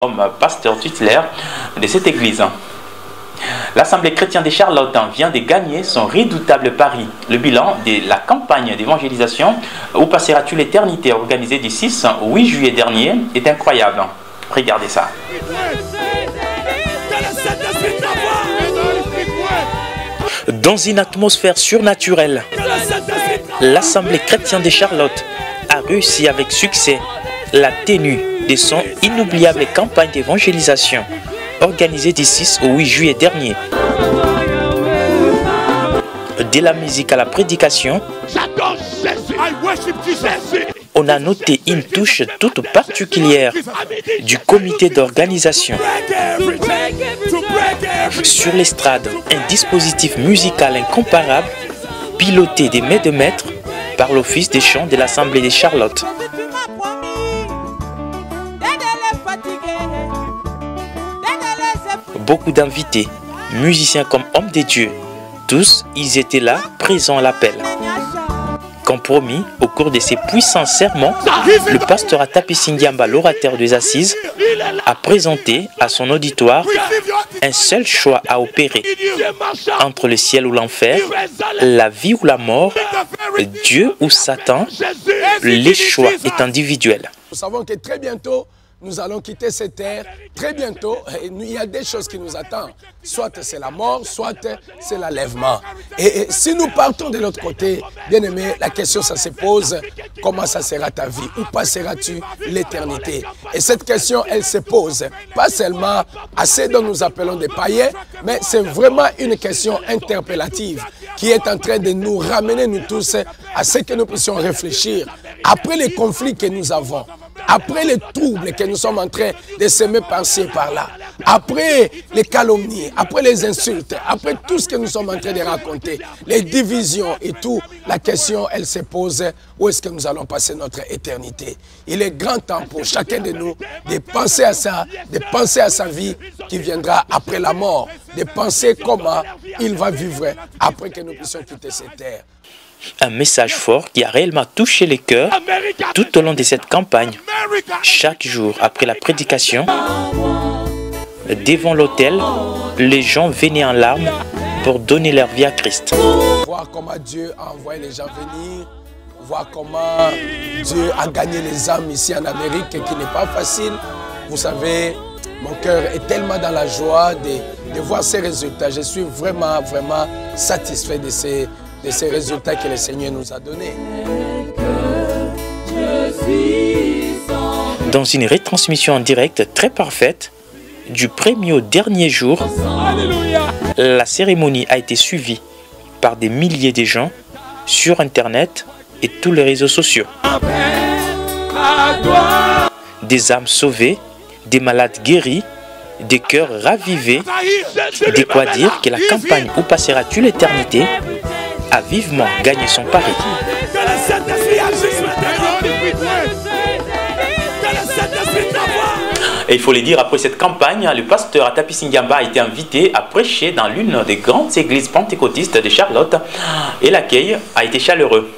comme pasteur tutélaire de cette église. L'Assemblée chrétienne de Charlotte vient de gagner son redoutable pari. Le bilan de la campagne d'évangélisation Où passeras-tu l'éternité organisée du 6 au 8 juillet dernier est incroyable. Regardez ça. Dans une atmosphère surnaturelle, l'Assemblée chrétienne de Charlotte a réussi avec succès la tenue de son inoubliable campagne d'évangélisation organisée du 6 au 8 juillet dernier. De la musique à la prédication, on a noté une touche toute particulière du comité d'organisation. Sur l'estrade, un dispositif musical incomparable, piloté des mains de maître par l'Office des chants de l'Assemblée de Charlotte. Beaucoup d'invités, musiciens comme hommes de Dieu, tous, ils étaient là, présents à l'appel. Comme promis, au cours de ses puissants sermons, le pasteur Atapi Singiamba, l'orateur des Assises, a présenté à son auditoire un seul choix à opérer entre le ciel ou l'enfer, la vie ou la mort, Dieu ou Satan. Les choix est individuel. Nous savons que très bientôt, nous allons quitter cette terre. Très bientôt, il y a des choses qui nous attendent. Soit c'est la mort, soit c'est l'enlèvement. Et si nous partons de l'autre côté, bien aimé, la question ça se pose, comment ça sera ta vie? Où passeras-tu l'éternité? Et cette question, elle se pose pas seulement à ceux dont nous appelons des païens, mais c'est vraiment une question interpellative qui est en train de nous ramener, nous tous, à ce que nous puissions réfléchir. Après les conflits que nous avons, après les troubles que nous sommes en train de semer par-ci et par-là, après les calomnies, après les insultes, après tout ce que nous sommes en train de raconter, les divisions et tout, la question, elle se pose, où est-ce que nous allons passer notre éternité? Il est grand temps pour chacun de nous de penser à ça, de penser à sa vie qui viendra après la mort, de penser comment il va vivre après que nous puissions quitter cette terre. Un message fort qui a réellement touché les cœurs tout au long de cette campagne. Chaque jour après la prédication, devant l'autel, les gens venaient en larmes pour donner leur vie à Christ. Voir comment Dieu a envoyé les gens venir, voir comment Dieu a gagné les âmes ici en Amérique, qui n'est pas facile. Vous savez, mon cœur est tellement dans la joie de voir ces résultats. Je suis vraiment, vraiment satisfait de ces résultats que le Seigneur nous a donnés. Dans une retransmission en direct très parfaite, du premier au dernier jour, la cérémonie a été suivie par des milliers de gens sur Internet et tous les réseaux sociaux. Des âmes sauvées, des malades guéris, des cœurs ravivés, de quoi dire que la campagne Où passeras-tu l'éternité a vivement gagné son pari. Et il faut le dire, après cette campagne, le pasteur Atapi Singiamba a été invité à prêcher dans l'une des grandes églises pentecôtistes de Charlotte et l'accueil a été chaleureux.